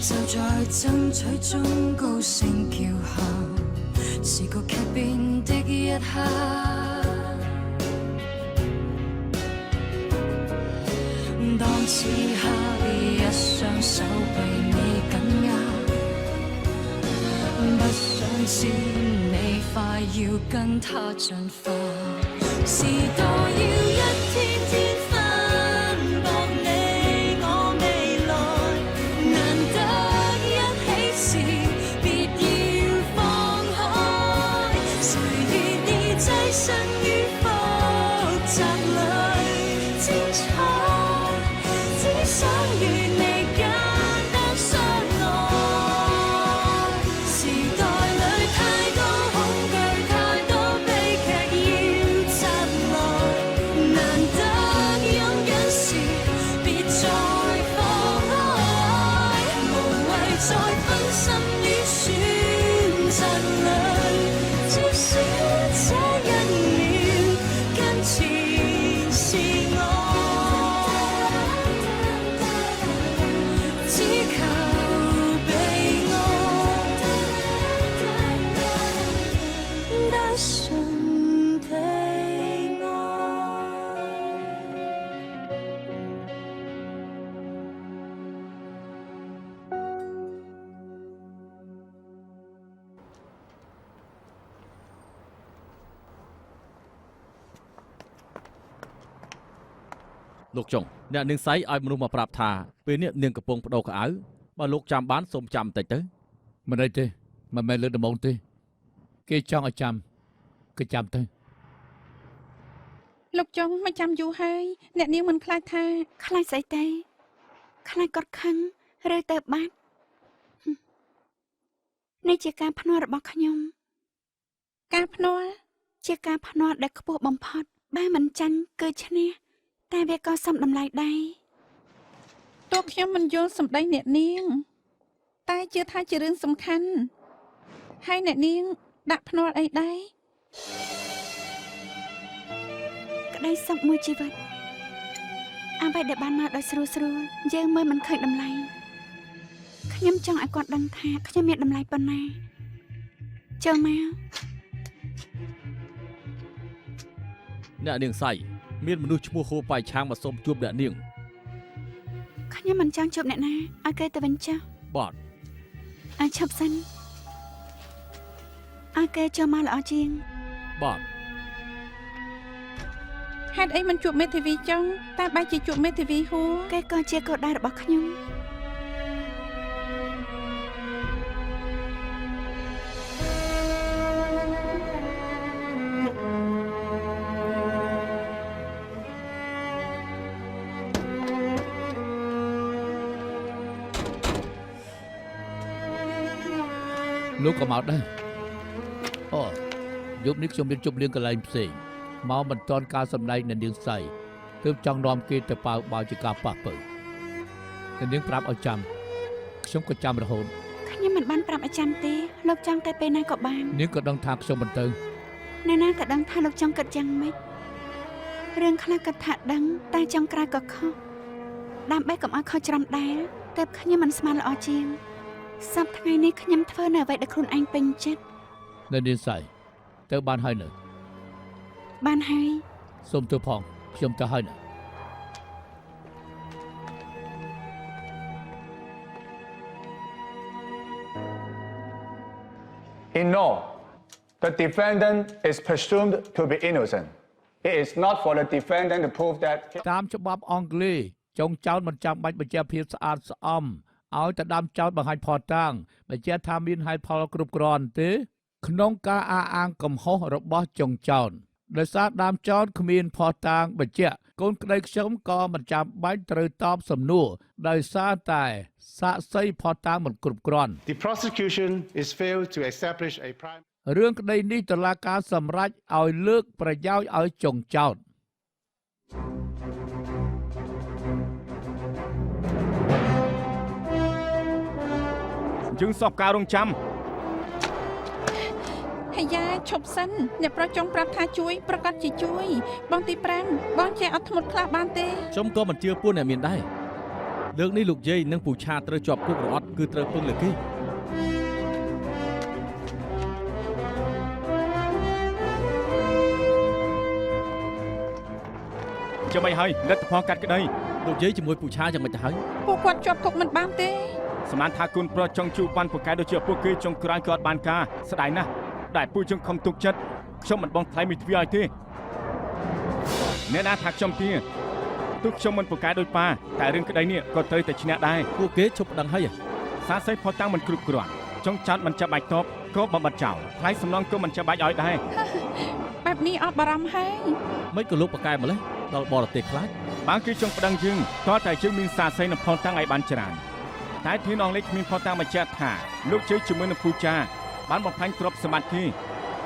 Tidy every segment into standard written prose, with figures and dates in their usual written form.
就在爭取中高聲叫喊，是個劇變的一刻。當此刻一雙手被你緊握，不想知你快要跟他進化，時代要一天天分薄你我未來，難得一起時別要放開，誰願意躋身於複雜裏精彩，只想與你簡單相愛。時代裏太多恐懼，太多悲劇要擦來，難得擁緊時別再放開，無謂再分心於選擇裏，至少這一秒跟前是我。只求被愛，單純地愛。លោកចុងអ្នកនាងសៃឲ្យមនុស្សមកប្រាប់ថាពេលនេះនាងកំពុងបដូរខោអាវបើលោកចាំបានសូមចាំបន្តិចទៅមិនអីទេមិនមែនលើកដំបូងទេគេចង់ឲ្យចាំគឺចាំទៅ លោកចុងមកចាំយូរហើយអ្នកនាងមិនខ្លាចថា ខ្លាចស្អីទេខ្លាចគាត់ខឹងឬទៅបាត់នេះជាការភ្នាល់របស់ខ្ញុំ ការភ្នាល់ ជាការភ្នាល់ដែលខ្ពស់បំផុតបើមិនចាញ់គឺឈ្នះតែវាក៏សំតម្លៃដែរ តួខ្ញុំមិនយល់សម្ដីអ្នកនាងតែជឿថាជារឿងសំខាន់ហើយអ្នកនាងដាក់ភ្នាល់អីដែរ ក្តីសុខមួយជីវិតអ្វីដែលបានមកដោយស្រួលស្រួលយើងមើលមិនឃើញតម្លៃខ្ញុំចង់ឲ្យគាត់ដឹងថាខ្ញុំមានតម្លៃប៉ុណ្ណាចូលមក អ្នកនាងសៃមានមនុស្សឈ្មោះហូប៉ៃឆាងមកសូមជួបអ្នកនាង ខ្ញុំមិនចង់ជួបអ្នកណាឲ្យគេទៅវិញចុះ បាទ ឲ្យឈប់សិនឲ្យគេចូលមកល្អជាង បាទ ហេតុអីមិនជួបមេធាវីចុងតែបែរជាជួបមេធាវីហួរ គេក៏ជាកូនដែររបស់ខ្ញុំ លោកក៏មកដែរអូយប់នេះខ្ញុំមានជប់លៀងកន្លែងផ្សេងមកមិនទាន់ការសម្ដែងអ្នកនាងសៃទើបចង់នាំគេទៅប៉ាវបើជាការប៉ះពើអ្នកនាងប្រាប់ឲ្យចាំខ្ញុំក៏ចាំរហូត ខ្ញុំមិនបានប្រាប់ឲ្យចាំទេលោកចង់ទៅពេលណាក៏បាន នាងក៏ដឹងថាខ្ញុំមិនទៅ អ្នកណាក៏ដឹងថាលោកចង់គិតយ៉ាងម៉េចរឿងខ្លះគិតថាដឹងតែចង់ក្រៅក៏ខុសដើម្បីកុំឲ្យខុសច្រំដែរទើបខ្ញុំមិនស្មានល្អជាងសប្តាហ៍ថ្ងៃនេះខ្ញុំធ្វើនៅអ្វីដែលខ្លួនឯងពេញចិត្ត អ្នកនាងសៃទៅបានហើយនៅ បានហើយ សូមទៅផងខ្ញុំទៅហើយនៅ In law, the defendant is presumed to be innocent. It is not for the defendant to prove that. តាមច្បាប់អង់គ្លេសចុងចោតមិនចាំបាច់បញ្ជាក់ភាពស្អាតស្អំឲ្យតែដើមចោតបង្ហាញផតតាំងបញ្ជាក់ថាមានហេតុផលគ្រប់គ្រាន់ទេក្នុងការអះអាងកំហុសរបស់ចុងចោតដោយសារដើមចោតគ្មានផតតាំងបញ្ជាក់កូនក្តីខ្ញុំក៏មិនចាំបាច់ត្រូវតបសំណួរដោយសារតែសាក្សីផតតាំងមិនគ្រប់គ្រាន់ The prosecution is failed to establish a prime រឿងក្តីនេះតុលាការសម្រេចឲ្យលើកប្រយោជន៍ឲ្យចុងចោត យើងសពការរងចាំ ហើយយ៉ាឈប់សិនអ្នកប្រុសចង់ប្រាប់ថាជួយប្រកាសជាជួយបងទី5បងចេះអត់ធ្មត់ខ្លះបានទេ ខ្ញុំក៏មិនជឿពួកអ្នកមានដែរ លើកនេះលោកយាយនិងពូឆាត្រូវជាប់គុករអត់គឺត្រូវពឹងលើគេចាំមិនហើយលទ្ធផលកាត់ក្តីលោកយាយជាមួយពូឆាយ៉ាងម៉េចទៅហើយ ពួកគាត់ជាប់គុកមិនបានទេ សម្មានថាគុណប្រុសចង់ជួបបានពូកែដូចជាពួកគេចង់ក្រោយក៏អត់បានការស្ដាយណាស់ដែលពូយើងខំទុកចិត្តខ្ញុំមិនបងថ្លៃមួយទ្វាឲ្យទេអ្នកណាថាខ្ញុំទាទោះខ្ញុំមិនពូកែដូចប៉ាតែរឿងក្តីនេះក៏ត្រូវតែឈ្នះដែរពួកគេឈប់ប្តឹងហើយសាស័យផុសតាំងមិនគ្រប់គ្រាន់ចង់ចាត់មិនចាំបាច់តបក៏បំបត្តិចោលថ្លៃសំណងក៏មិនចាំបាច់ឲ្យដែរ បែបនេះអត់បារម្ភហើយ មិនក៏លោកពូកែម្លេះដល់បរទេសខ្លាចបើគេចង់ប្តឹងយើងតើតែយើងមានសាស័យនិងផុសតាំងឲ្យបានច្រើនតែធានអង់គ្លេសគ្មានផុសតាំងបញ្ជាក់ថាលោកជ័យជាមួយនឹងពូចាបានបំផ្លាញទ្រព្យសម្បត្តិគេ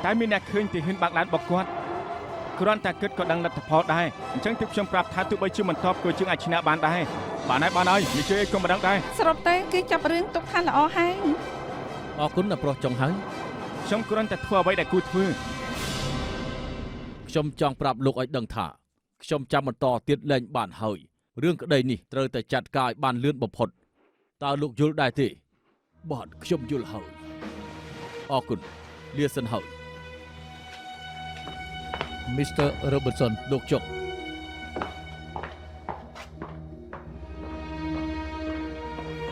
តែមានអ្នកឃើញទីហ៊ានបាក់ឡានរបស់គាត់គ្រាន់តែគិតក៏ដឹងលទ្ធផលដែរអញ្ចឹងទើបខ្ញុំប្រាប់ថាទោះបីជាមិនតបក៏យើងអាចឈ្នះបានដែរបានហើយនិយាយក៏មិនដឹងដែរ សរុបទៅគេចាប់រឿងទុកថាល្អហើយ អរគុណអ្នកប្រុសចុងហើយខ្ញុំគ្រាន់តែធ្វើអ្វីដែលគួរធ្វើខ្ញុំចង់ប្រាប់លោកឲ្យដឹងថាខ្ញុំចាំបន្តទៀតលែងបានហើយរឿងក្តីនេះត្រូវតែចាត់ការឲ្យបានលឿនបំផុតតើលោកយល់ដែរទេបាទខ្ញុំយល់ហើយអរគុណលាសិនហើយ Mr. Robertson លោកចុក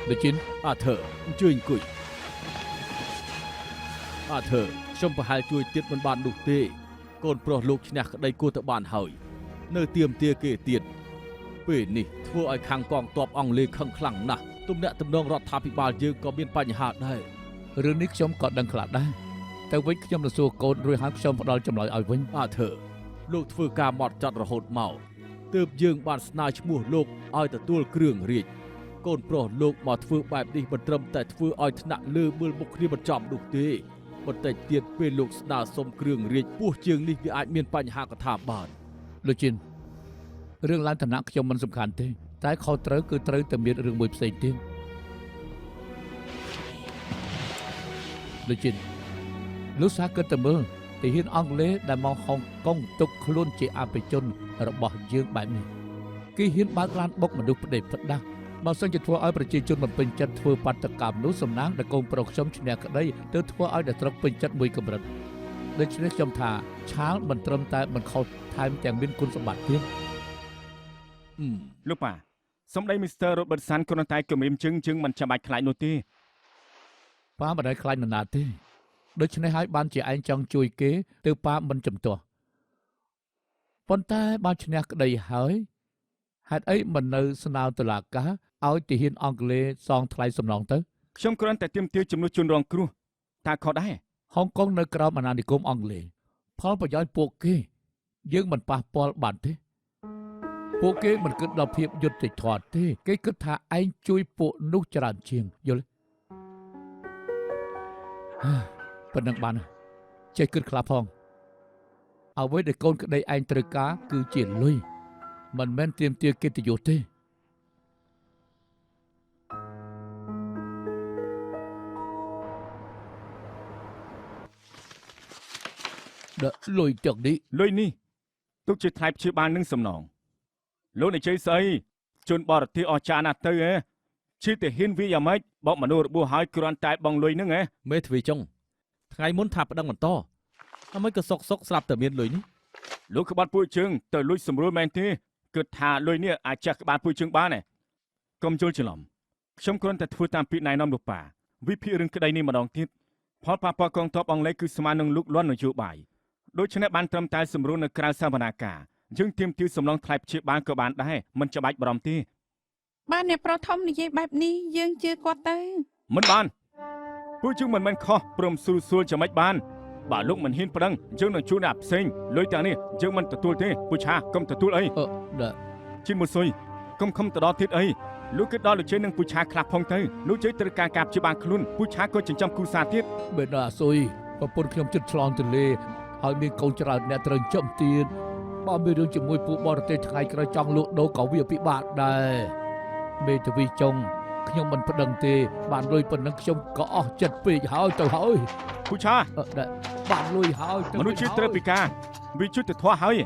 ដូចជា អាធើអញ្ជើញអង្គុយអាធើខ្ញុំប្រហែលជួយទៀតមិនបាននោះទេកូនប្រុសលោកឈ្នះក្តីគួរទៅបានហើយនៅទៀមទាគេទៀតពេលនេះធ្វើឲ្យខាងកងទ័ពអង់គ្លេសខឹងខ្លាំងណាស់ទំនាក់ទំនងរដ្ឋាភិបាលយើងក៏មានបញ្ហាដែរ រឿងនេះខ្ញុំក៏ដឹងខ្លះដែរតែវិញខ្ញុំទៅសួរកូនរួចហើយខ្ញុំផ្ដល់ចម្លើយឲ្យវិញ អាធើលោកធ្វើការម៉ត់ចត់រហូតមកទើបយើងបានស្នើឈ្មោះលោកឲ្យទទួលគ្រឿងរាជកូនប្រុសលោកមកធ្វើបែបនេះមិនត្រឹមតែធ្វើឲ្យថ្នាក់លើមើលមុខគ្នាមិនចំនោះទេបន្តិចទៀតពេលលោកស្នើសុំគ្រឿងរាជពោះជើងនេះវាអាចមានបញ្ហាកថាបាន លោកជារឿងឡើងឋានៈខ្ញុំមិនសំខាន់ទេតែខុសត្រូវគឺត្រូវតែមានរឿងមួយផ្សេងទៀតលោកជាលោកសាគិតតែមើលទីហ៊ានអង់គ្លេសដែលមកហុងកុងទុកខ្លួនជាអបិជនរបស់យើងបែបនេះគេហ៊ានបើកឡានបុកមនុស្សផ្ដេសផ្ដាស់បើសិនជាធ្វើឲ្យប្រជាជនមិនពេញចិត្តធ្វើបាតកម្មនោះសំណាងដែលកូនប្រុសខ្ញុំឈ្នះក្តីទៅធ្វើឲ្យអ្នកស្រុកពេញចិត្តមួយកម្រិតដូច្នេះខ្ញុំថាឆាលមិនត្រឹមតែមិនខុសថែមទាំងមានគុណសម្បត្តិទៀត លោកប៉ាសំដី Mr. Robertson គ្រាន់តែគំរាមជើងមិនចាំបាច់ខ្លាចនោះទេ ប៉ាមិនដែលខ្លាចនរណាទេដូច្នេះហើយបានជាឯងចង់ជួយគេទៅប៉ាមិនចំទាស់ប៉ុន្តែបានឈ្នះក្តីហើយហេតុអីមិននៅស្នើតុលាការឲ្យទីហ៊ានអង់គ្លេសសងថ្លៃសំណងទៅខ្ញុំគ្រាន់តែទាមទារជំនួសជនរងគ្រោះថាខុសដែរហុងកុងនៅក្រោមអាណានិគមអង់គ្លេសផលប្រយោជន៍ពួកគេយើងមិនប៉ះពាល់បានទេពួកគេមិនគិតដល់ភាពយុត្តិធម៌ទេគេគិតថាឯងជួយពួកនោះច្រើនជាងយល់ប៉ុណ្ណឹងបានចេះគិតខ្លះផងអ្វីដែលកូនក្តីឯងត្រូវការគឺជាលុយមិនមែនទាមទារកិត្តិយសទេលុយទាំងនេះលុយនេះទុកជាថ្លៃព្យាបាលនឹងសំណងលោកនិយាយស្អីជនបរទេសអស្ចារ្យណាស់ទៅហ៎ឈឺតែហ៊ានវាយ៉ាងម៉េចបកមនុស្សរបួសហើយគ្រាន់តែបងលុយហ្នឹងហ៎មេទ្វីចុងថ្ងៃមុនថាប្តឹងបន្តអ្មេចក៏សុកស្រាប់តែមានលុយនេះលោកក្បាត់ពួយជើងទៅលួចសម្រួលមែនទេគិតថាលុយនេះអាចចាស់ក្បាលពួយជើងបានទេកុំយល់ច្រឡំខ្ញុំគ្រាន់តែធ្វើតាមពាក្យណែនាំលោកប៉ាវិភាគរឿងក្តីនេះម្ដងទៀតផលប៉ះពាល់កងទ័ពអង់គ្លេសគឺស្មើនឹងលូកលាន់នយោបាយដូច្នេះបានត្រឹមតែសម្រួលនៅក្រៅសវនាការយើងទាមទារសំណងថ្លៃព្យាបាលក៏បានដែរមិនចាំបាច់បារម្ភទេបានអ្នកប្រុសធំនិយាយបែបនេះយើងជឿគាត់ទៅមិនបានពួកយើងមិនមែនខុសព្រមស្រួលចាំមិនបានបើលោកមិនហ៊ានប្តឹងយើងនឹងជួលអ្នកផ្សេងលុយទាំងនេះយើងមិនទទួលទេពូឆាកុំទទួលអីជីនមួយសុយកុំខំទៅដល់ទៀតអីលោកគិតដល់លោកជ័យនឹងពូឆាខ្លះផងទៅលោកជ័យត្រូវការការព្យាបាលខ្លួនពូឆាក៏ចិញ្ចឹមគ្រួសារទៀតបេដាសុយប្រពន្ធខ្ញុំចិត្តឆ្លងទន្លេហើយមានកូនច្រើនអ្នកត្រូវចិញ្ចឹមទៀតបើមានរឿងជាមួយពួកបរទេសថ្ងៃក្រោយចង់លក់ដូរក៏វាពិបាកដែរមេធាវីចុងខ្ញុំមិនប្តឹងទេបានលុយប៉ុណ្ណឹងខ្ញុំក៏អស់ចិត្តពេកហើយទៅហើយពូឆាបានលុយហើយមនុស្សជាតិត្រូវពិការវាជួយទៅធោះហើយ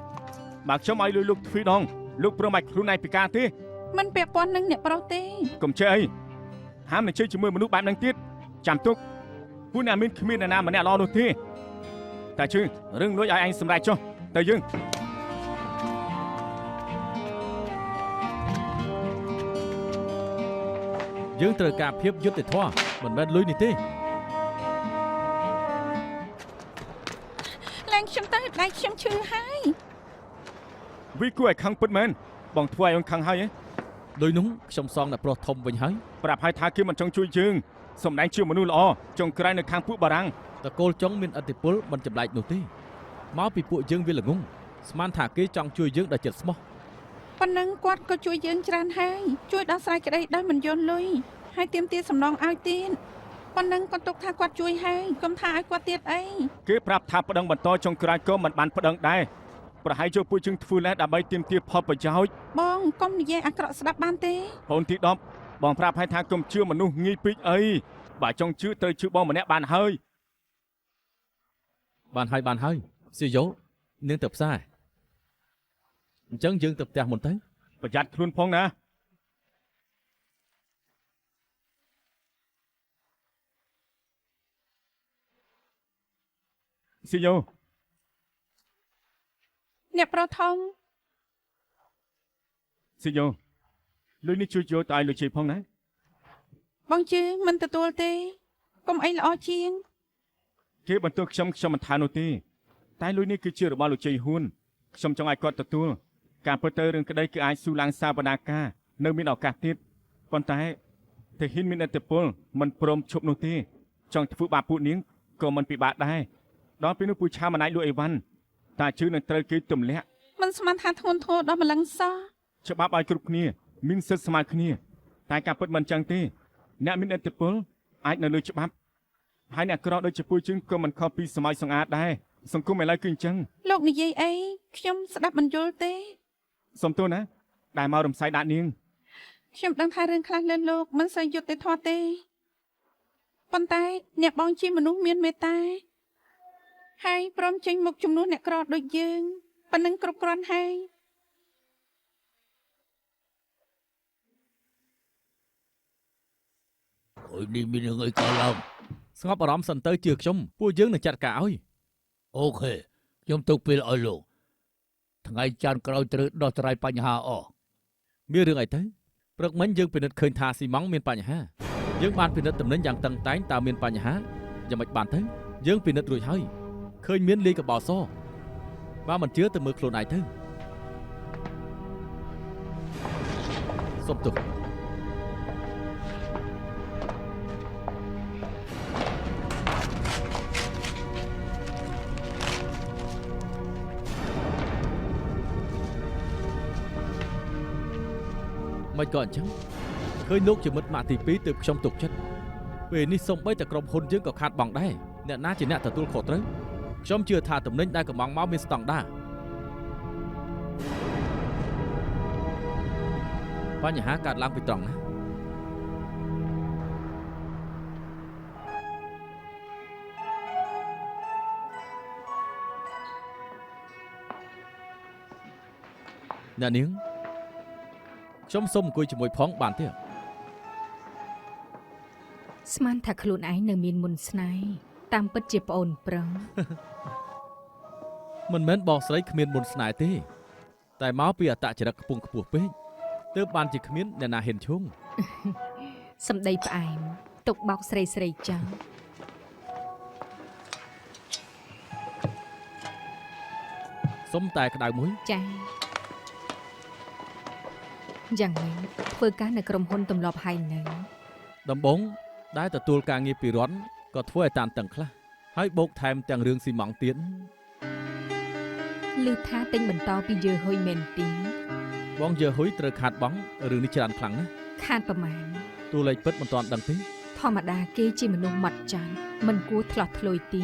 បើខ្ញុំឲ្យលុយលោកទ្វីដងលោកព្រមឲ្យខ្លួនឯងពិការទេ มันពាក់ព័ន្ធនឹងអ្នកប្រុសទេ កុំជឿអីហាមនឹងជឿជាមួយមនុស្សបែបហ្នឹងទៀតចាំទុកពួកអ្នកមានគ្មានអ្នកណាម្នាក់ល្អនោះទេតែជឿរឿងលួចឲ្យឯងសម្រេចចុះទៅយើង យើងត្រូវការភាពយុត្តិធម៌មិនមែនលុយនេះទេ ឡើងខ្ញុំទៅដៃខ្ញុំឈឺហើយ វាគួរឲ្យខឹងពិតមែនបងធ្វើឲ្យអូនខឹងហើយហ៎ លុយនោះខ្ញុំសងអ្នកប្រុសធំវិញហើយ ប្រាប់ឲ្យថាគេមិនចង់ជួយយើងសំដែងជាមនុស្សល្អចុងក្រោយនៅខាងពួកបារាំង តកូលចុងមានឥទ្ធិពលមិនចម្លែកនោះទេមកពីពួកយើងវាល្ងងស្មានថាគេចង់ជួយយើងដោយចិត្តស្មោះ ប៉ុណ្ណឹងគាត់ក៏ជួយយើងច្រើនហើយជួយដោះស្រាយក្តីដោយមិនយន់លុយហើយទាមទារសំណងឲ្យទៀតប៉ុណ្ណឹងគាត់ទុកថាគាត់ជួយហើយកុំថាឲ្យគាត់ទៀតអី គេប្រាប់ថាប្តឹងបន្តចុងក្រោយក៏មិនបានប្តឹងដែរប្រហែលជាពួកយើងធ្វើឡើងដើម្បីទាមទារផលប្រយោជន៍ បងកុំនិយាយអាក្រក់ស្ដាប់បានទេ បងទី10បងប្រាប់ឲ្យថាកុំជឿមនុស្សងាយពេកអីបើចង់ជឿត្រូវជឿបងម្នាក់បានហើយ បានហើយស៊ីយ៉ូនាងទៅផ្សារអញ្ចឹងយើងទៅផ្ទះមុនទៅ ប្រយ័ត្នខ្លួនផងណាស៊ីយ៉ូ អ្នកប្រុសធំ ស៊ីយ៉ូលុយនេះជួយយកទៅឲ្យលោកជ័យផងណា បងជឿមិនទទួលទេកុំអីល្អជាង គេបន្ទោសខ្ញុំមិនថានោះទេតែលុយនេះគឺជារបស់លោកជ័យហ៊ួនខ្ញុំចង់ឲ្យគាត់ទទួលការពិតទៅរឿងក្តីគឺអាចស៊ូឡើងសាវនាការនៅមានឱកាសទៀតប៉ុន្តែតែហ៊ានមានឥទ្ធិពលមិនព្រមឈប់នោះទេចង់ធ្វើបាបពួកនាងក៏មិនពិបាកដែរដល់ពេលនោះពូឆាមិនអាចលួចអីវ៉ាន់តែជឿនឹងត្រូវគេទម្លាក់ មិនស្មានថាធ្ងន់ធ្ងរដល់ម្លឹងសោះ ច្បាប់ឲ្យគ្រប់គ្នាមានសិទ្ធិស្មើគ្នាតែការពិតមិនចឹងទេអ្នកមានឥទ្ធិពលអាចនៅលើច្បាប់ហើយអ្នកក្រដូចជាពួកយើងក៏មិនខុសពីសម័យសង្អាតដែរសង្គមឥឡូវគឺអញ្ចឹង លោកនិយាយអីខ្ញុំស្ដាប់មិនយល់ទេ សុំទោសណាដែលមករំសាយដាក់នាង ខ្ញុំដឹងថារឿងខ្លះលើលោកមិនសូវយុត្តិធម៌ទេប៉ុន្តែអ្នកបងជាមនុស្សមានមេត្តាហើយព្រមចេញមុខជំនួសអ្នកក្រដូចយើងប៉ុណ្ណឹងគ្រប់គ្រាន់ហើយ អូយនេះមានរឿងអីកើតឡើងស្ងប់អារម្មណ៍សិនទៅជឿខ្ញុំពួកយើងនឹងចាត់ការឲ្យអូខេខ្ញុំទុកពេលឲ្យលោកថ្ងៃច័ន្ទក្រោយត្រូវដោះស្រាយបញ្ហាអស់មានរឿងអីទៅព្រឹកមិញយើងពិនិត្យឃើញថាស៊ីម៉ង់មានបញ្ហាយើងបានពិនិត្យតំណែងយ៉ាងតឹងតែងតើមានបញ្ហាយ៉ាងម៉េចបានទៅយើងពិនិត្យរួចហើយឃើញមានលេខកបោសបើមិនជឿទៅមើលខ្លួនឯងទៅសុំទោស មិនក៏អញ្ចឹងឃើញលោកជាមិត្តម៉ាក់ទី2ទើបខ្ញុំទុកចិត្តពេលនេះសូម្បីតែក្រុមហ៊ុនយើងក៏ខាតបង់ដែរអ្នកណាជាអ្នកទទួលខុសត្រូវខ្ញុំជឿថាតំណែងដែលកំងមកមានស្តង់ដារបញ្ហាកើតឡើងពីត្រង់ណាអ្នកនាងខ្ញុំសូមអង្គុយជាមួយផងបានទេ ស្មានថាខ្លួនឯងនៅមានមុនស្នេហ៍តាមពិតជាប្អូនប្រឹង មិនមែនបងស្រីគ្មានមុនស្នេហ៍ទេតែមកពីអត្តចរិតខ្ពង់ខ្ពស់ពេកទើបបានជាគ្មានអ្នកណាហ៊ានឈង សម្ដីផ្អែមទុកបោកស្រីស្រីចឹង សុំតែក្តៅមួយ ចាយ៉ាងនេះធ្វើការនៅក្រុមហ៊ុនទម្លាប់ហើយនៅ ដំបងដែលទទួលការងារពីរដ្ឋក៏ធ្វើឲ្យតានតឹងខ្លះហើយបូកថែមទាំងរឿងស៊ីម៉ង់ទៀត ឮថាទិញបន្តពីយើហុយមែនទី បងយើហ៊ុយត្រូវខាតបង់រឿងនេះច្រើនខ្លាំងណាស់ ខាតប្រមាណ តួលេខពិតមិនទាន់ដឹងទេ ធម្មតាគេជាមនុស្សម៉ត់ចាញ់មិនគួរឆ្លោះឆ្លួយទី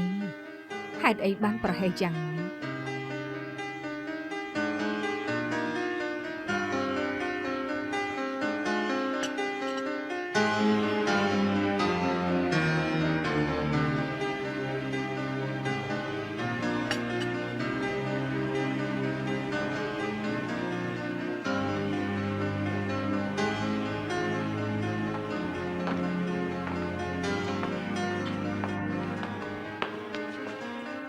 ហេតុអីបានប្រហែលយ៉ាងនេះ អ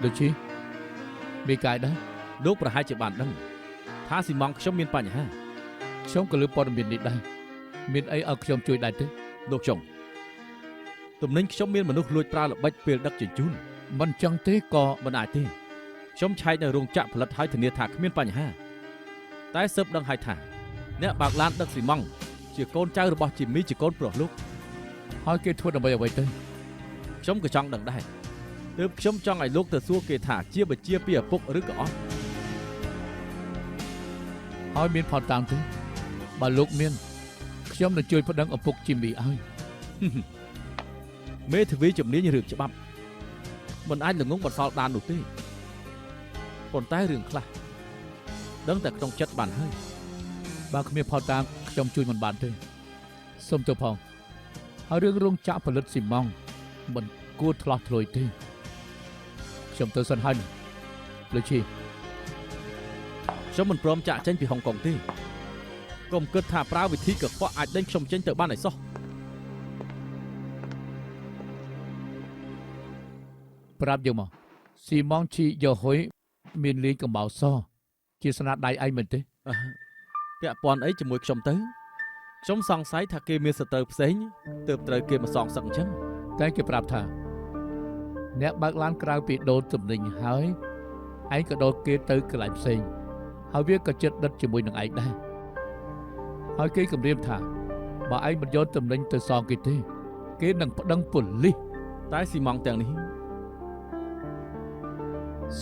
ដូចជាមានកាយដែរ លោកប្រហែលជាបានដឹងថាស៊ីម៉ង់ខ្ញុំមានបញ្ហា ខ្ញុំក៏លើព័ត៌មាននេះដែរមានអីឲ្យខ្ញុំជួយដែរទេ លោកចុងទំនិញខ្ញុំមានមនុស្សលួចប្រើល្បិចពេលដឹកជញ្ជូន មិនចឹងទេក៏ មិនអាចទេខ្ញុំឆែកនៅរោងចក្រផលិតហើយធានាថាគ្មានបញ្ហាតែស៊ើបដឹងហើយថាអ្នកបើកឡានដឹកស៊ីម៉ង់ជាកូនចៅរបស់ជីមីជាកូនប្រុសលោក ហើយគេធ្វើដើម្បីអ្វីទៅ ខ្ញុំក៏ចង់ដឹងដែរទើបខ្ញុំចង់ឲ្យលោកទៅសួរគេថាជាបជាពីឪពុកឬក៏អត់ ហើយមានផតតាំងទេបើលោកមានខ្ញុំនឹងជួយប្តឹងឪពុកជីមីឲ្យ មេធាវីជំនាញរឿងច្បាប់មិនអាចល្ងងបន្សល់បាននោះទេប៉ុន្តែរឿងខ្លះដឹងតែក្នុងចិត្តបានហើយ បើគ្មានផតតាំងខ្ញុំជួយមិនបានទេសុំទៅផងហើយរឿងរោងចក្រផលិតស៊ីម៉ង់មិនគួរឆ្លោះឆ្លួយទេខ្ញុំទៅសិនហើយលោកឈី ខ្ញុំមិនព្រមចាក់ចេញពីហុងកុងទេកុំគិតថាប្រើវិធីកខ្វក់អាចដេញខ្ញុំចេញទៅបានឯសោះ ប្រាប់យើងមកស៊ីម៉ង់ឈីយ៉ូហ៊ុយមានលេខកំបោរសជាស្នាដៃឯងមែនទេ ពាក់ព័ន្ធអីជាមួយខ្ញុំទៅខ្ញុំសង្ស័យថាគេមានសត្រូវផ្សេងទើបត្រូវគេមកសងសឹកអញ្ចឹង តែគេប្រាប់ថាអ្នកបើកឡានក្រៅពីដូរទំនិញហើយឯងក៏ដូរគេទៅកន្លែងផ្សេងហើយវាក៏ចិត្តដិតជាមួយនឹងឯងដែរហើយគេគម្រាមថាបើឯងមិនយកទំនិញទៅសងគេទេគេនឹងប្តឹងប៉ូលីស តែស៊ីម៉ង់ទាំងនេះ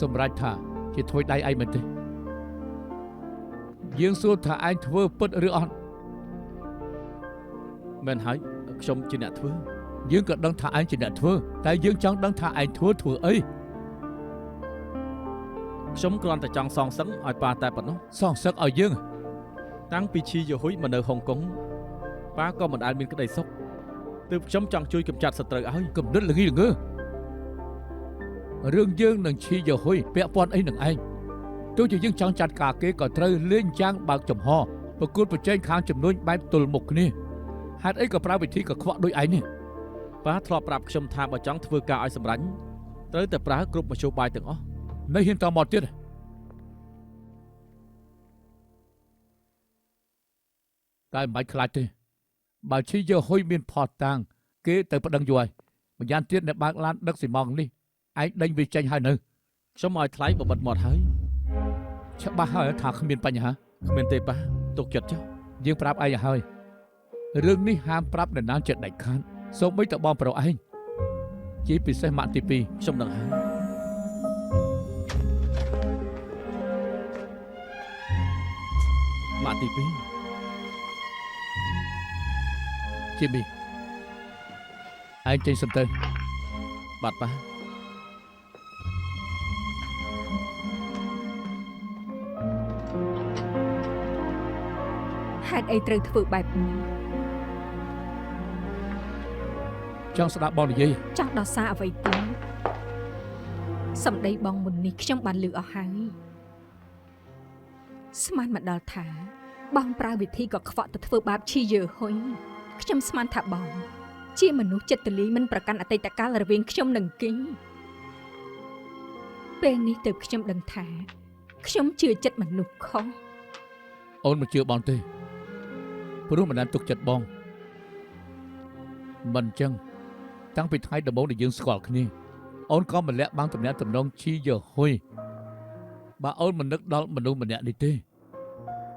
សម្រាប់ថាជាធ្វើដៃឯងមែនទេយើងសួរថាឯងធ្វើពិតឬអត់ មែនហើយខ្ញុំជាអ្នកធ្វើ យើងក៏ដឹងថាឯងជាអ្នកធ្វើតែយើងចង់ដឹងថាឯងធ្វើអី ខ្ញុំគ្រាន់តែចង់សងសឹកឲ្យប៉ាតែប៉ុណ្ណោះ សងសឹកឲ្យយើង តាំងពីឈីយ៉ូហ៊ុយមកនៅហុងកុងប៉ាក៏មិនដែលមានក្តីសុខទើបខ្ញុំចង់ជួយកម្ចាត់សត្រូវឲ្យ កំណត់ល្ងីល្ងើរឿងយើងនឹងឈីយ៉ូហ៊ុយពាក់ព័ន្ធអីនឹងឯងទោះជាយើងចង់ចាត់ការគេក៏ត្រូវលេងយ៉ាងបើកចំហប្រគល់ប្រជែងខាងចំនួនបែបទល់មុខគ្នាហេតុអីក៏ប្រើវិធីកខ្វក់ដូចឯងនេះ ប៉ាធ្លាប់ប្រាប់ខ្ញុំថាបើចង់ធ្វើការឲ្យសម្រេចត្រូវតែប្រើគ្រប់មធ្យោបាយទាំងអស់ នៅហ៊ានតមកទៀតតែមិនបាច់ខ្លាចទេបើឈីយ៉ូហ៊ុយមានផតតាំងគេទៅប្តឹងយូរហើយម្យ៉ាងទៀតអ្នកបើកឡានដឹកស៊ីម៉ង់នេះឯងដេញវាចេញហើយនៅ ខ្ញុំឲ្យថ្លៃបបិទមាត់ហើយ ច្បាស់ហើយថាគ្មានបញ្ហា គ្មានទេប៉ាទុកចិត្តចុះ យើងប្រាប់ឯងហើយរឿងនេះហាមប្រាប់អ្នកណាចិត្តដាច់ខាតសូម្បីតែបងប្រុសឯងជាពិសេសម៉ាក់ទី2 ខ្ញុំដឹងហើយម៉ាក់ទី2 ជីមីឯងចេញសិនទៅ បាទប៉ា ហេតុអីត្រូវធ្វើបែបនេះ ចង់ស្ដាប់បងនិយាយ ចង់ដោះសារអ្វីទេសម្ដីបងមុននេះខ្ញុំបានលើកអស់ហើយស្មានមកដល់ថាបងប្រើវិធីក៏ខ្វក់ទៅធ្វើបាបឈីយើហ៊ុយខ្ញុំស្មានថាបងជាមនុស្សចិត្តទលីមិនប្រកាន់អតីតកាលរវាងខ្ញុំនិងគេពេលនេះទើបខ្ញុំដឹងថាខ្ញុំជឿចិត្តមនុស្សខុស អូនមិនជឿបងទេព្រោះមិនបានទុកចិត្តបងមិនចឹងតាំងពីថ្ងៃដំបូងដែលយើងស្គាល់គ្នាអូនក៏មិនលាក់បាំងទំនាក់ទំនងឈីយើហ៊ុយបើអូនមិននឹកដល់មនុស្សម្នាក់នេះទេ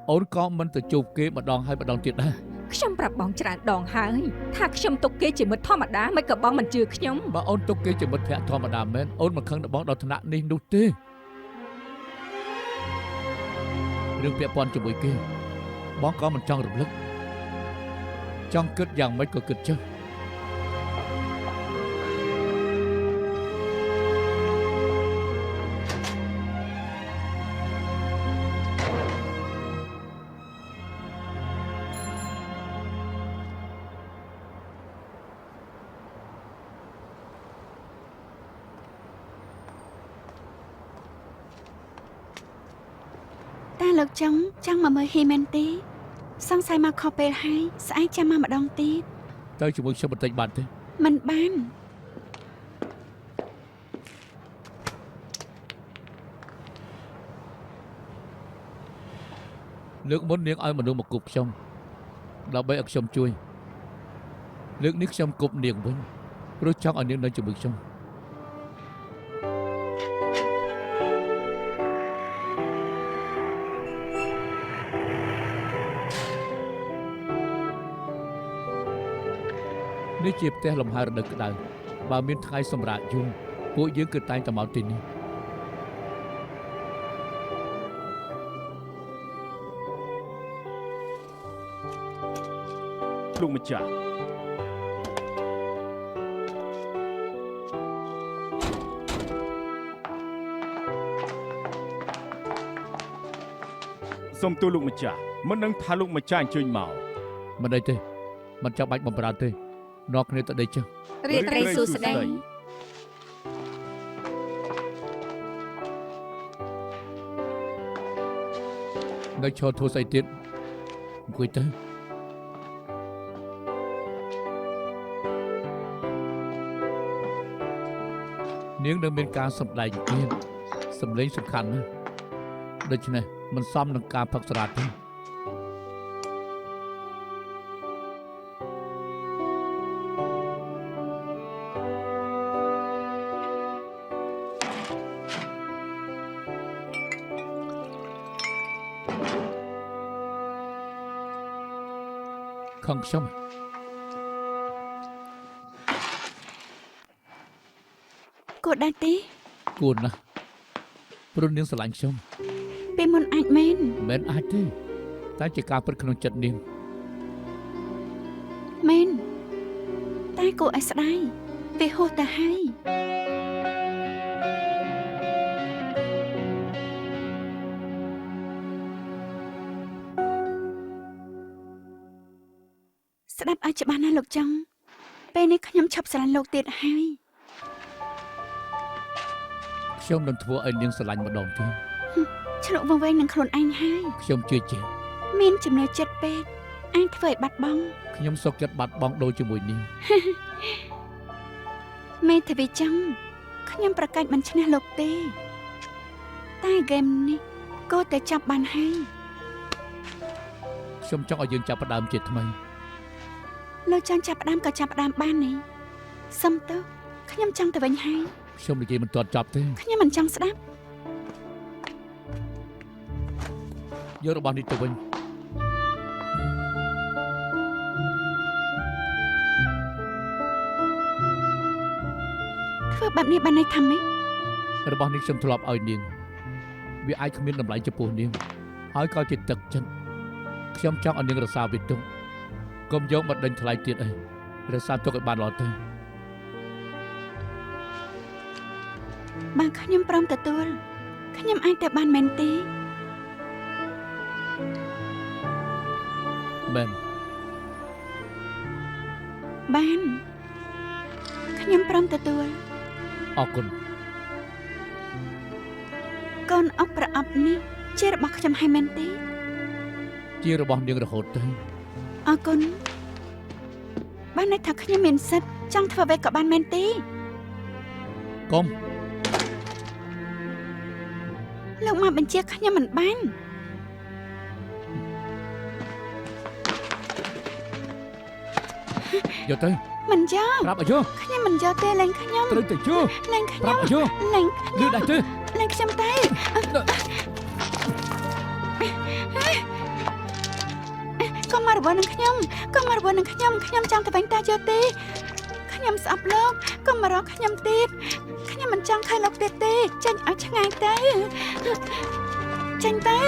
អូនក៏មិនទៅជួបគេម្ដងហើយម្ដងទៀតដែរ ខ្ញុំប្រាប់បងច្រើនដងហើយថាខ្ញុំទុកគេជាមិត្តធម្មតាមិនក៏បងមិនជឿខ្ញុំ បើអូនទុកគេជាមិត្តភក្តិធម្មតាមែនអូនមិនខឹងដល់បងដល់ថ្នាក់នេះនោះទេរឿងពាក់ព័ន្ធជាមួយគេបងក៏មិនចង់រំលឹកចង់គិតយ៉ាងម៉េចក៏គិតចុះ តាលោកចង់មកមើលហ៊ីមែនទេសង្ស័យមកខុសពេលហើយស្អែកចាំមកម្ដងទៀត ទៅជាមួយខ្ញុំបន្តិចបានទេ មិនបាន លើកមុននាងឲ្យមនុស្សមកគប់ខ្ញុំដើម្បីឲ្យខ្ញុំជួយលើកនេះខ្ញុំគប់នាងវិញព្រោះចង់ឲ្យនាងនៅជាមួយខ្ញុំនេះជាផ្ទះលំហែរដូវក្តៅបើមានថ្ងៃសម្រាប់យូរពួកយើងគឺតែងតែមកទីនេះលោកម្ចាស់សូមទូលលោកម្ចាស់មិនដឹងថាលោកម្ចាស់អញ្ជើញមក មិនអីទេមិនចាំបាច់បំរើទេនាំគ្នាទៅដេកចុះ រាត្រីសួស្តី នៅឈរធូរស្អីទៀតអង្គុយទៅនាងនៅមានការសម្ដែងទៀតសម្លេងសំខាន់ណាស់ដូច្នេះមិនសមនឹងការផឹកស្រាទេ ខឹងខ្ញុំ គួរដែរទេ គួរណាស់ព្រោះនាងស្រឡាញ់ខ្ញុំ ពេលមុនអាចមែន មិនអាចទេតែជាការពិតក្នុងចិត្តនាង មែនតែគួរឲ្យស្ដាយពេលហួសទៅហើយស្ដាប់ឲ្យច្បាស់ណាស់លោកចុងពេលនេះខ្ញុំឈប់ស្រឡាញ់លោកទៀតហើយ ខ្ញុំនឹងធ្វើឲ្យនាងស្រឡាញ់ម្ដងទៀត ឆ្លុកវង្វេងនឹងខ្លួនឯងហើយ ខ្ញុំជឿជាក់ មានចំណឿចិត្តពេកអាចធ្វើឲ្យបាត់បង់ ខ្ញុំសុខចិត្តបាត់បង់ដូចជាមួយនាង មេធាវីចុងខ្ញុំប្រកាសមិនឈ្នះលោកទេតែហ្គេមនេះក៏តែចាប់បានហើយ ខ្ញុំចង់ឲ្យយើងចាប់ផ្ដើមជាថ្មី លោកចង់ចាប់ផ្ដើមក៏ចាប់ផ្ដើមបាននេះសុំទោសខ្ញុំចង់ទៅវិញហើយ ខ្ញុំនិយាយមិនទាន់ចប់ទេ ខ្ញុំមិនចង់ស្ដាប់ យករបស់នេះទៅវិញ ធ្វើបែបនេះបានន័យថាម៉េច របស់នេះខ្ញុំធ្លាប់ឲ្យនាងវាអាចគ្មានតម្លៃចំពោះនាងហើយក៏ជាទឹកចិត្តខ្ញុំចង់ឲ្យនាងរក្សាវាទុកកុំយកមកដេញថ្លៃទៀតអីរក្សាទុកឲ្យបានល្អទៅ បើខ្ញុំព្រមទទួលខ្ញុំអាចទៅបានមែនទេ មែន បានខ្ញុំព្រមទទួល អរគុណ កូនអុកប្រអប់នេះជារបស់ខ្ញុំហើយមែនទេ ជារបស់នាងរហូតទៅ អរគុណបានន័យថាខ្ញុំមានសិទ្ធិចង់ធ្វើអ្វីក៏បានមែនទេ កុំ លោកមកបញ្ជាខ្ញុំមិនបាន យកទៅ មិនយក ប្រាប់ឲ្យយក ខ្ញុំមិនយកទេលែងខ្ញុំ ត្រូវទៅយក លែងខ ប្រាប់ ខ្ញុំ ឲ្យយក លែង លឺដែរទេ លែងខ្ញុំទេកុំមករវល់នឹងខ្ញុំកុំមករវល់នឹងខ្ញុំចង់ទៅវិញតាយកទេខ្ញុំស្អប់លោកកុំមករកខ្ញុំទៀតខ្ញុំមិនចង់ឃើញលោកទៀតទេចេញឲ្យឆ្ងាយទៅចេញទៅ ក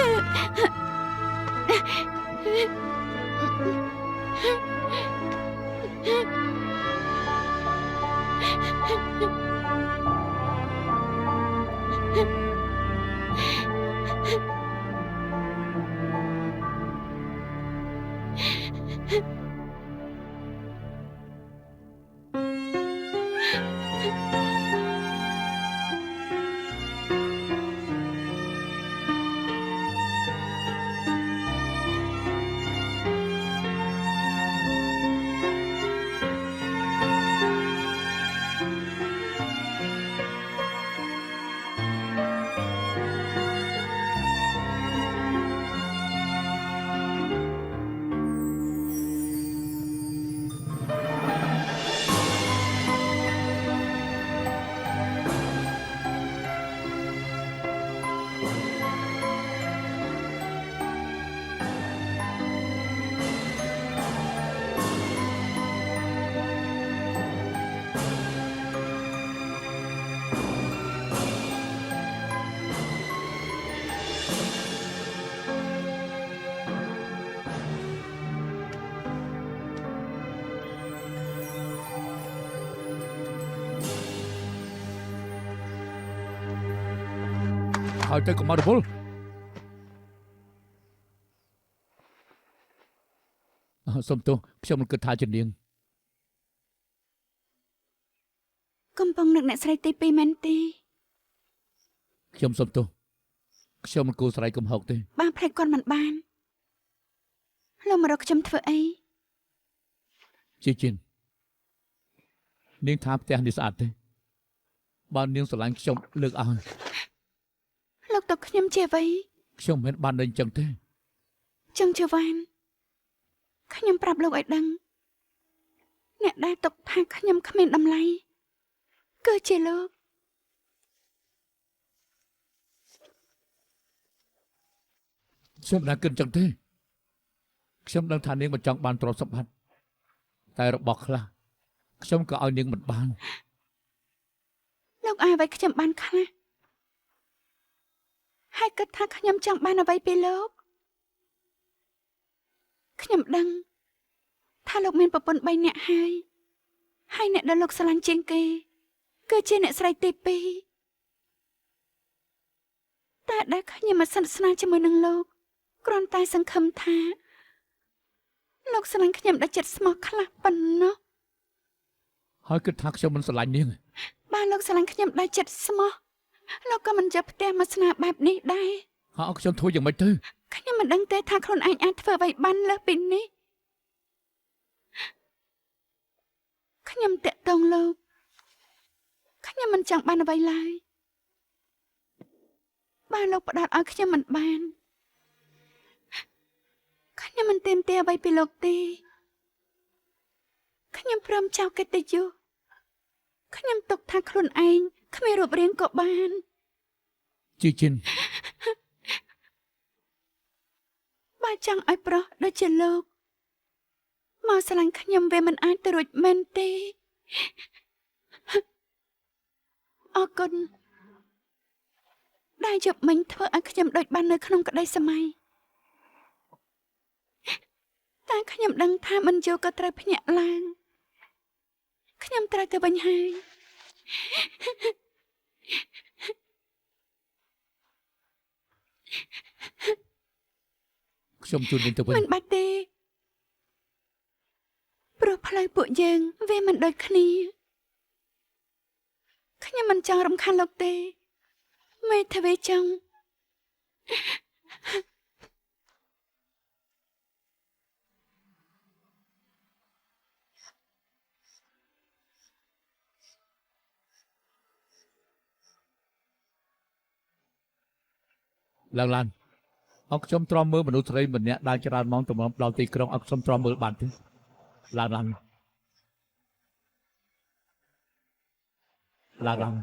ហើយទៅកុំមករវល់សុំទោសខ្ញុំមិនគិតថាជានាង កំពុងនឹកអ្នកស្រីទី2មែនទេ ខ្ញុំសុំទោសខ្ញុំមិនគួរស្រ័យកំហុកទេ បានផ្លេចគាត់មិនបានលោកម្រកខ្ញុំធ្វើអី ជាជិននាងថាផ្ទះនេះស្អាតទេបើនាងស្រឡាញ់ខ្ញុំលើកឲ្យ លោកតើខ្ញុំជាអ្វី ខ្ញុំមិនបានដឹងចឹងទេ ចឹងជាវ៉ានខ្ញុំប្រាប់លោកឲ្យដឹងអ្នកដែលទុកថាខ្ញុំគ្មានតម្លៃគឺជាលោក ខ្ញុំមិនគិតចឹងទេខ្ញុំដឹងថានាងមិនចង់បានទ្រព្យសម្បត្តិតែរបស់ខ្លះខ្ញុំក៏ឲ្យនាងមិនបាន លោកឲ្យអ្វីខ្ញុំបានខ្លះហើយគិតថាខ្ញុំចង់បានអ្វីពីលោកខ្ញុំដឹងថាលោកមានប្រពន្ធ3នាក់ហើយអ្នកដែលលោកស្រឡាញ់ជាងគេគឺជាអ្នកស្រីទី2តែដែលខ្ញុំមកស្និទ្ធស្នាលជាមួយនឹងលោកគ្រាន់តែសង្ឃឹមថាលោកស្រឡាញ់ខ្ញុំដល់ចិត្តស្មោះខ្លះប៉ុណ្ណោះ ហើយគិតថាខ្ញុំមិនស្រឡាញ់នាង បើលោកស្រឡាញ់ខ្ញុំដល់ចិត្តស្មោះលោកក៏មិនយកផ្ទះមកស្នាបែបនេះដែរ ហើយខ្ញុំធ្វើយ៉ាងម៉េចទៅ ខ្ញុំមិនដឹងទេថាខ្លួនឯងអាចធ្វើអ្វីបានលើសពីនេះខ្ញុំតាក់ទងលោកខ្ញុំមិនចង់បានអ្វីឡើយបើលោកផ្ដោតឲ្យខ្ញុំមិនបានខ្ញុំមិនទាមទារអ្វីពីលោកទេខ្ញុំព្រមចោលកិត្តិយសខ្ញុំទុកថាខ្លួនឯងគ្មានរូបរាងក៏បាន ជាជិន បើចង់ឲ្យប្រុសដូចជាលោកមកស្រឡាញ់ខ្ញុំវាមិនអាចទៅរួចមែនទេអរគុណដែលជប់មិញធ្វើឲ្យខ្ញុំដូចបាននៅក្នុងក្តីសម័យតែខ្ញុំដឹងថាមិនយូរក៏ត្រូវភ្ញាក់ឡើងខ្ញុំត្រូវទៅវិញហើយ ខ្ញុំជូននាងទៅវិញ មិនបាច់ទេព្រោះផ្លូវពួកយើងវាមិនដូចគ្នាខ្ញុំមិនចង់រំខានលោកទេមេធាវីចង់ ឡើងឡានអរខ្ញុំទ្រាំមើលមនុស្សស្រីម្នាក់ដើរច្រើនម៉ោងទៅមកដល់ទីក្រុងអរខ្ញុំទ្រាំមើលបានទេឡើងឡើងឡើងឡើង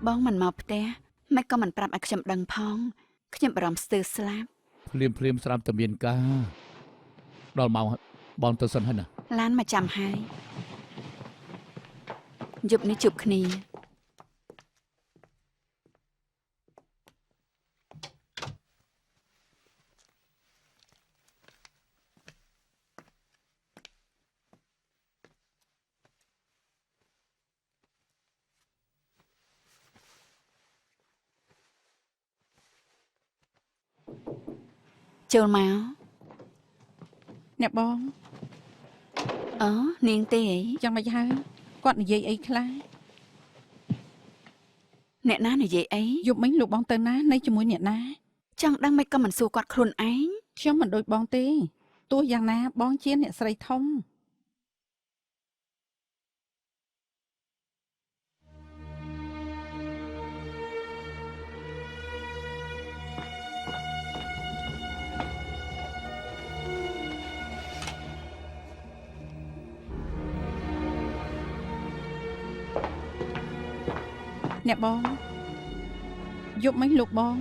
បងមិនមកផ្ទះមិនក៏មិនប្រាប់ឲ្យខ្ញុំដឹងផងខ្ញុំបារម្ភស្ទើរស្លាប់ ភ្លាមស្រាប់តែមានការដល់ម៉ោងបងទៅសិនហើយណា ឡានមកចាំហើយយប់នេះជួបគ្នា ចូលមក អ្នកបង អូនាងទេអី យ៉ាងម៉េចហើយគាត់និយាយអីខ្លះ អ្នកណានិយាយអី យប់មិញលោកបងទៅណានៅជាមួយអ្នកណា ចង់ដឹងមិនក៏មិនសួរគាត់ខ្លួនឯង ខ្ញុំមិនដូចបងទេទោះយ៉ាងណាបងជាអ្នកស្រីធំ Thank អ្នកបងយប់មិញលោកបង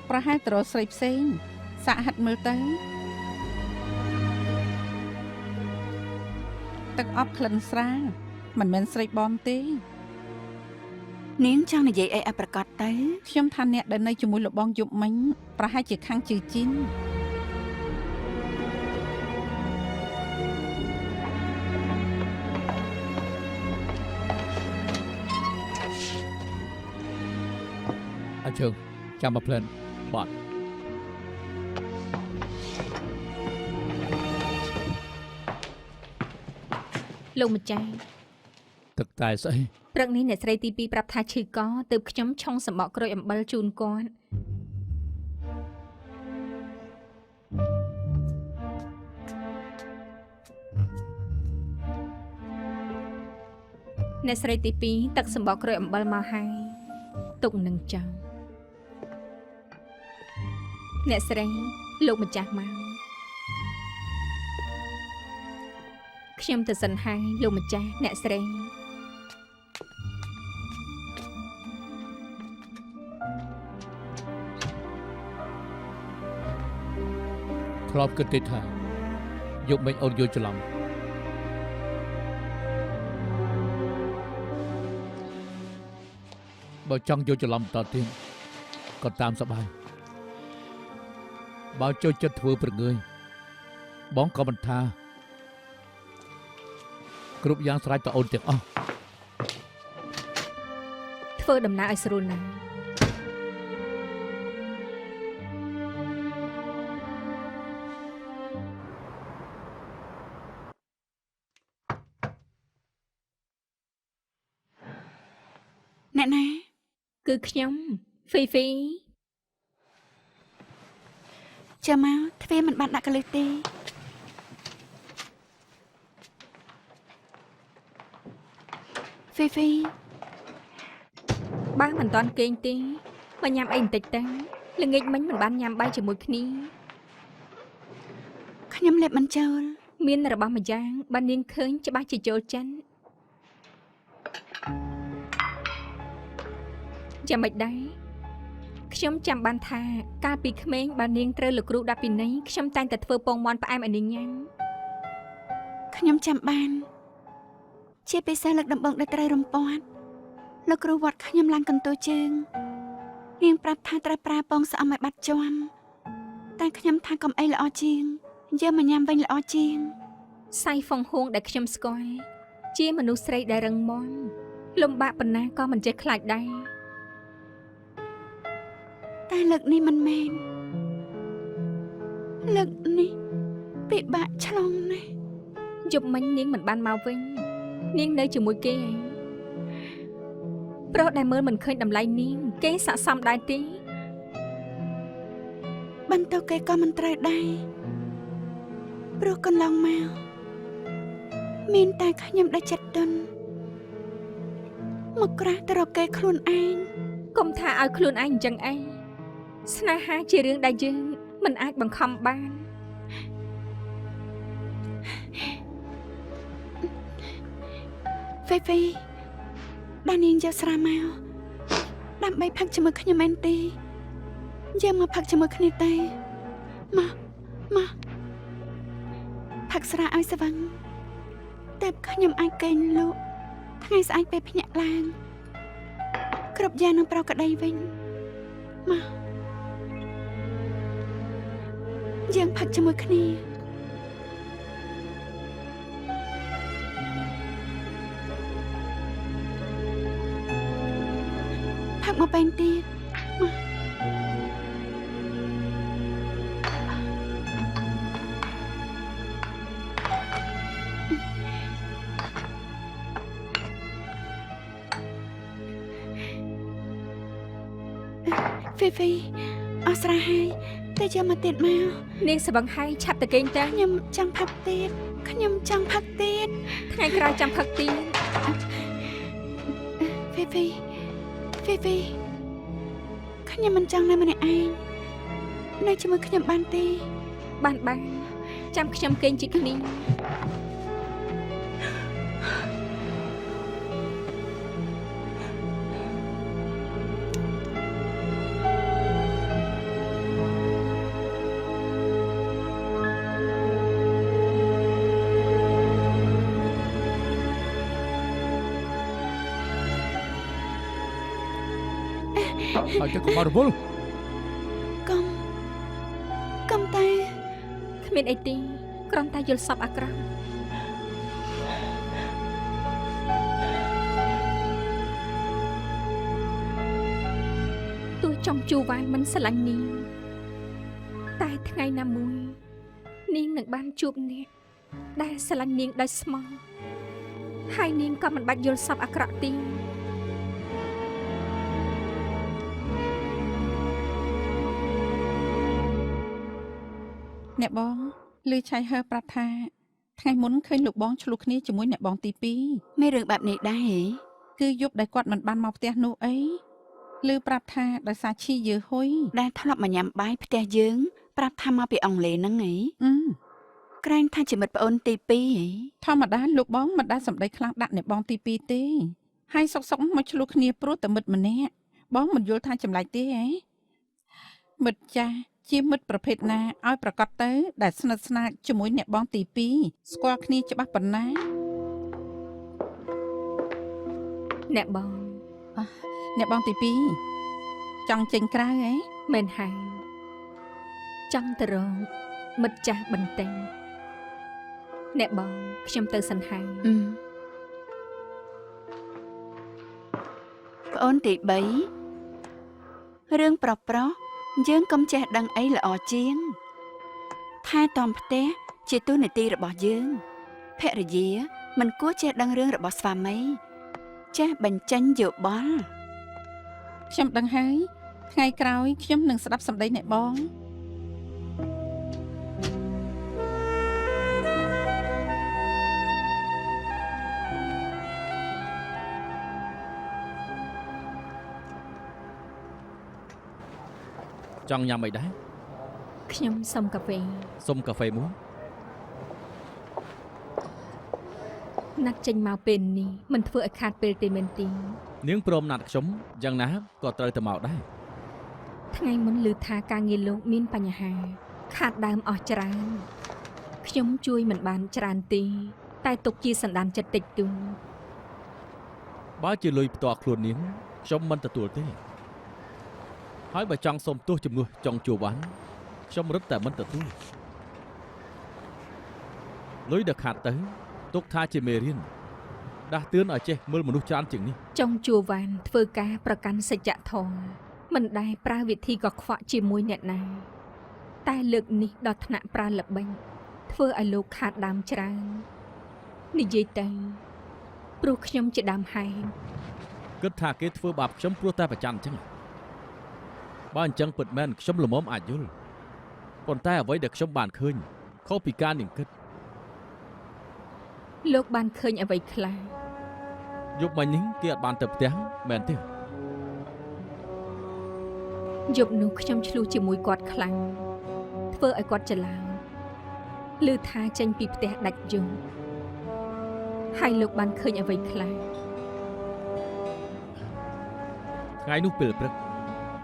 ប្រហែលតរស្រីផ្សេងសាក់ហាត់មើលទៅទឹកអប់ក្លិនស្រាលមិនមែនស្រីបងទេ នាងចង់និយាយអីឲ្យប្រកាសទៅ ខ្ញុំថាអ្នកដែលនៅជាមួយលោកបងយប់មិញប្រហែលជាខាងជឿជីន អញ្ជើញចាំមកផ្លែនបាត់ លោកម្ចាស់ ទឹកតែស្អី ព្រឹកនេះអ្នកស្រីទី2ប្រាប់ថាឈឺកទើបខ្ញុំឆុងសម្បកក្រូចអំបិលជូនគាត់អ្នកស្រីទី2ទឹកសម្បកក្រូចអំបិលមកហើយទុកនឹងចោលអ្នកស្រីលោកម្ចាស់មកខ្ញុំទៅសិនហើយលោកម្ចាស់អ្នកស្រី ធ្លាប់គិតទេថាយប់មិញអូនយល់ច្រឡំបើចង់យល់ច្រឡំតទៀតក៏តាមសប្បាយបើចូលចិត្តធ្វើប្រងើយបងក៏មិនថាគ្រប់យ៉ាងស្រេចតអូនទាំងអស់ ធ្វើដំណើរឲ្យស្រួលណាស់ អ្នកណា គឺខ្ញុំហ្វីហ្វី ចាំមកទ្វារមិនបានដាក់កលឹះទេហ្វីហ្វី បើមិនតាន់គេងទេមកញ៉ាំអីបន្តិចទៅល្ងាចមិញមិនបានញ៉ាំបាយជាមួយគ្នា ខ្ញុំលេបមិនចូល មានរបស់មួយយ៉ាងបាននាងឃើញច្បាស់ជាចូលចិនយ៉ាងម៉េចដែរខ្ញុំចាំបានថាកាលពីក្មេងបាននាងត្រូវលោកគ្រូដាក់ពីណីខ្ញុំតែងតែធ្វើពងមាន់ផ្អែមឲ្យនាងញ៉ាំ ខ្ញុំចាំបានជាពិសេសលើកដំបូងដែលត្រូវរំពាត់លោកគ្រូវត្តខ្ញុំឡើងកន្ទោជើងនាងប្រាប់ថាត្រូវប្រើពងស្អំឲ្យបាត់ជាប់តែខ្ញុំថាកុំអីល្អជាងយកមកញ៉ាំវិញល្អជាង សៃហ្វុងហួងដែលខ្ញុំស្គាល់ជាមនុស្សស្រីដែលរឹងមាំលំបាកប៉ុណ្ណាក៏មិនចេះខ្លាចដែរ តែលើកនេះមិនមែនលើកនេះពិបាកឆ្លងណាស់ យប់មិញនាងមិនបានមកវិញនាងនៅជាមួយគេឯងប្រុសដែលមើលមិនឃើញតម្លៃនាងគេស័ក្តិសមដែរទេ បន្ទោគេក៏មិនត្រូវដែរព្រោះកន្លងមកមានតែខ្ញុំដែលចិត្តទន់មកក្រាស់ទៅរកគេខ្លួនឯង កុំថាឲ្យខ្លួនឯងអញ្ចឹងឯងស្នេហាជារឿងដែលយើងមិនអាចបង្ខំបាន ហ្វីហ្វីដានាងយកស្រាមកដើម្បីផឹកជាមួយខ្ញុំមែនទេយើងមកផឹកជាមួយគ្នាទេមកផឹកស្រាឲ្យស្វឹងតែខ្ញុំអាចកេងលក់ថ្ងៃស្អែកពេលភ្ញាក់ឡើងគ្រប់យ៉ាងនឹងប្រកក្តីវិញមកយើងផឹកជាមួយគ្នាផឹកមកបែងទៀតមក ហ្វីហ្វីអស់ស្រាហើយតែយកមកទៀតមក នាងស្វឹងហើយឆាប់ទៅគេងទៅ ខ្ញុំចង់ផឹកទៀតខ្ញុំចង់ផឹកទៀត ថ្ងៃក្រោយចាំផឹកទៀត ហ្វីហ្វីហ្វីហ្វីខ្ញុំមិនចង់នៅម្នាក់ឯងនៅជាមួយខ្ញុំបានទេ បានចាំខ្ញុំគេងជិះគ្នា ហ្ ហើយទៅកុំរវល់ កុំតែ គ្មានអីទេគ្រាន់តែយល់សប្តិអាក្រក់ទោះចំជួវ៉ានមិនស្រឡាញ់នាងតែថ្ងៃណាមួយនាងនឹងបានជួបអ្នកដែលស្រឡាញ់នាងដោយស្មោះហើយនាងក៏មិនបាច់យល់សប្តិអាក្រក់ទេ អ្នកបងឮឆៃហើប្រាប់ថាថ្ងៃមុនឃើញលោកបងឆ្លោះគ្នាជាមួយអ្នកបងទី2 មានរឿងបែបនេះដែរហ៎ គឺយប់ដែលគាត់មិនបានមកផ្ទះនោះអីឮប្រាប់ថាដោយសារឈីយើហុយ ដែលធ្លាប់មកញ៉ាំបាយផ្ទះយើងប្រាប់ថាមកពីអង់គ្លេសហ្នឹងហ៎ក្រែងថាជាមិត្តប្អូនទី2ហ៎ ធម្មតាលោកបងមិនដែលសម្ដីខ្លាំងដាក់អ្នកបងទី2ទេហើយសុកមកឆ្លោះគ្នាព្រោះតែមិត្តម្នាក់បងមិនយល់ថាចម្លែកទេហ៎មិត្តចាស់ជាមិត្តប្រភេទណាឲ្យប្រកាសទៅដែលស្និទ្ធស្នាលជាមួយអ្នកបងទី2ស្គាល់គ្នាច្បាស់ប៉ុណ្ណា អ្នកបង អ្នកបងទី2ចង់ចេញក្រៅហ៎ មែនហើយចង់ទៅរកមិត្តចាស់បន្តិចអ្នកបងខ្ញុំទៅសិនហើយ ប្អូនទី3រឿងប្រុសយើងកុំចេះដឹងអីល្អជាងថែទាំផ្ទះជាទូនាទីរបស់យើងភរិយាមិនគួរចេះដឹងរឿងរបស់ស្វាមីចេះបញ្ចេញយោបល់ ខ្ញុំដឹងហើយថ្ងៃក្រោយខ្ញុំនឹងស្ដាប់សម្ដីអ្នកបង ចង់ញ៉ាំអីដែរ ខ្ញុំសុំកាហ្វេ សុំកាហ្វេមួយ ណាត់ចេញមកពេលនេះមិនធ្វើឲ្យខាតពេលទេមែនទេ នាងព្រមណាត់ខ្ញុំយ៉ាងណាក៏ត្រូវទៅមកដែរ ថ្ងៃមុនឮថាការងារលោកមានបញ្ហាខាតដើមអស់ច្រើនខ្ញុំជួយមិនបានច្រើនទេតែទុកជាសន្តានចិត្តតិចតួច បើជាលុយផ្ទាល់ខ្លួននាងខ្ញុំមិនទទួលទេហើយបើចង់សុំទោសជំនួសចង់ជួវ៉ាន់ខ្ញុំរឹតតែមិនទទួលលុយដែលខាតទៅទុកថាជាមេរៀនដាស់តឿនឲ្យចេះមើលមនុស្សច្រើនជាងនេះ ចង់ជួវ៉ានធ្វើការប្រកាន់សច្ចធម៌មិនដែលប្រើវិធីកខ្វក់ជាមួយអ្នកណាតែលើកនេះដល់ថ្នាក់ប្រើល្បិចធ្វើឲ្យលោកខាតដើមច្រើននិយាយទៅព្រោះខ្ញុំជាដើមហេតុ គិតថាគេធ្វើបាបខ្ញុំព្រោះតែប្រច័ណ្ឌអញ្ចឹងបើអញ្ចឹងពិតមែនខ្ញុំល្មមអាចយល់ប៉ុន្តែអ្វីដែលខ្ញុំបានឃើញខុសពីការនាងគិត លោកបានឃើញអ្វីខ្លះ យប់មិញនេះគេអត់បានទៅផ្ទះមែនទេ យប់នោះខ្ញុំឆ្លុះជាមួយគាត់ខ្លាំងធ្វើឲ្យគាត់ច្រឡំឮថាចេញពីផ្ទះដាច់យំហើយលោកបានឃើញអ្វីខ្លះ ថ្ងៃនោះពេលព្រឹក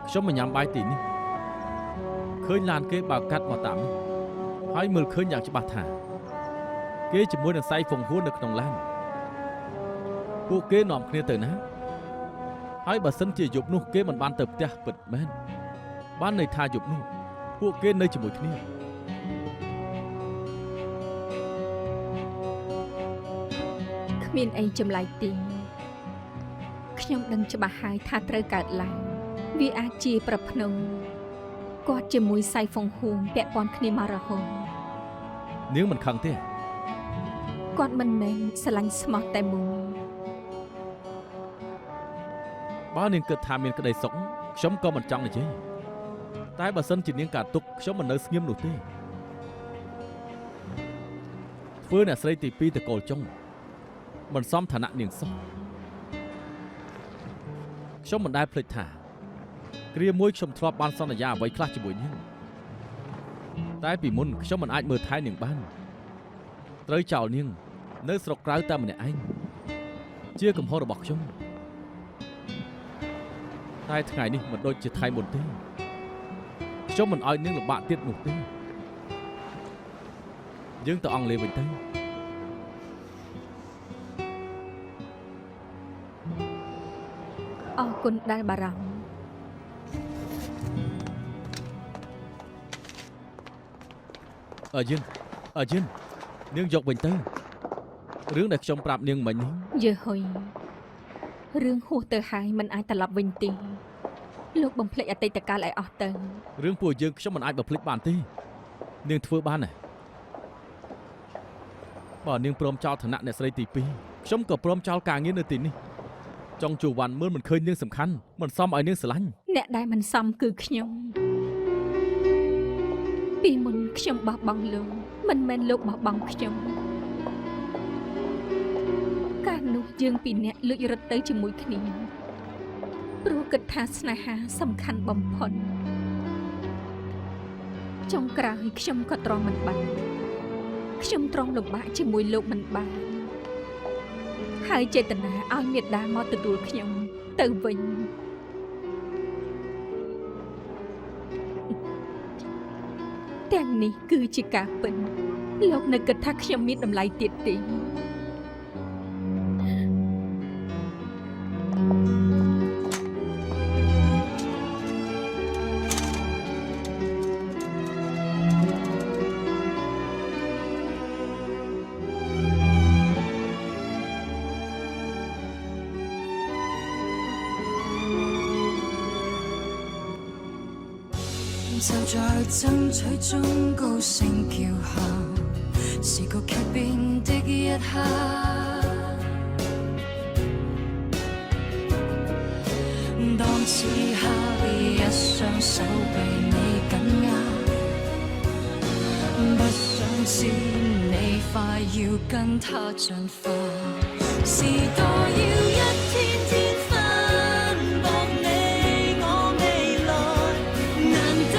ខ្ញុំមកញ៉ាំបាយទីនេះឃើញឡានគេបើកកាត់មកតាមនេះហើយមើលឃើញយ៉ាងច្បាស់ថាគេជាមួយនឹងសៃហ្វុងហួននៅក្នុងឡានពួកគេនាំគ្នាទៅណាហើយបើសិនជាយប់នោះគេមិនបានទៅផ្ទះពិតមែនបានន័យថាយប់នោះពួកគេនៅជាមួយគ្នា គ្មានអីចម្លែកទេខ្ញុំដឹងច្បាស់ហើយថាត្រូវកើតឡើងវាអាចជាប្រផ្នូលគាត់ជាមួយសៃហ្វុងហួងពាក់ព័ន្ធគ្នាមករហូត នាងមិនខឹងទេ គាត់មិនមែនស្រឡាញ់ស្មោះតែមួយ បើនាងគិតថាមានក្តីសុខខ្ញុំក៏មិនចង់និយាយតែបើសិនជានាងកាត់ទុកខ្ញុំមិននៅស្ងៀមនោះទេធ្វើអ្នកស្រីទី2ទៅកូលចុងមិនសមឋានៈនាងសោះខ្ញុំមិនដែលភ្លេចថាគ្រាមួយខ្ញុំធ្លាប់បានសន្យាអ្វីខ្លះជាមួយនាងតែពីមុនខ្ញុំមិនអាចមើលថែនាងបានត្រូវចោលនាងនៅស្រុកក្រៅតែម្នាក់ឯងជាកំហុសរបស់ខ្ញុំតែថ្ងៃនេះមិនដូចជាថ្ងៃមុនទេខ្ញុំមិនអោយនាងលំបាកទៀតនោះទេយើងទៅអង់គ្លេសវិញទៅ អរគុណដែលបារម្ភ យិននាងយកវិញទៅរឿងដែលខ្ញុំប្រាប់នាងមិញនេះ យឺហុយរឿងហួសទៅហើយមិនអាចត្រឡប់វិញទេលោកបំភ្លេចអតីតកាលឲ្យអស់ទៅ រឿងពួកយើងខ្ញុំមិនអាចបំភ្លេចបានទេនាងធ្វើបានទេបើនាងព្រមចោលឋានៈអ្នកស្រីទី2ខ្ញុំក៏ព្រមចោលការងារនៅទីនេះចង់ជួវ៉ាន់មើលមិនឃើញនាងសំខាន់មិនសមឲ្យនាងស្រឡាញ់ អ្នកដែលមិនសមគឺខ្ញុំពីមុនខ្ញុំបោះបង់លោកមិនមែនលោកបោះបង់ខ្ញុំកាលនោះយើងពីរនាក់លួចរត់ទៅជាមួយគ្នាព្រោះគិតថាស្នេហាសំខាន់បំផុតចុងក្រោយខ្ញុំក៏ទ្រាំមិនបានខ្ញុំទ្រាំលំបាកជាមួយលោកមិនបានហើយចេតនាឲ្យមេដាមកទទួលខ្ញុំទៅវិញទាំងនេះគឺជាការពិតលោកនៅគិតថាខ្ញុំមានតម្លៃទៀតទេ就在爭取中高聲叫喊，是個劇變的一刻。當此刻一雙手被你緊握，不想知你快要跟他進化，時代要一天天分薄你我未來。難得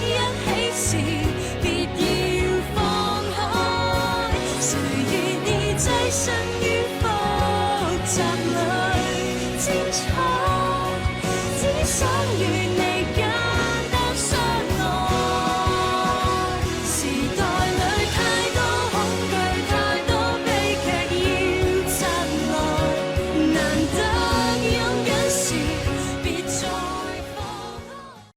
一起時，別要放開。誰願意躋身於複雜裏，精彩。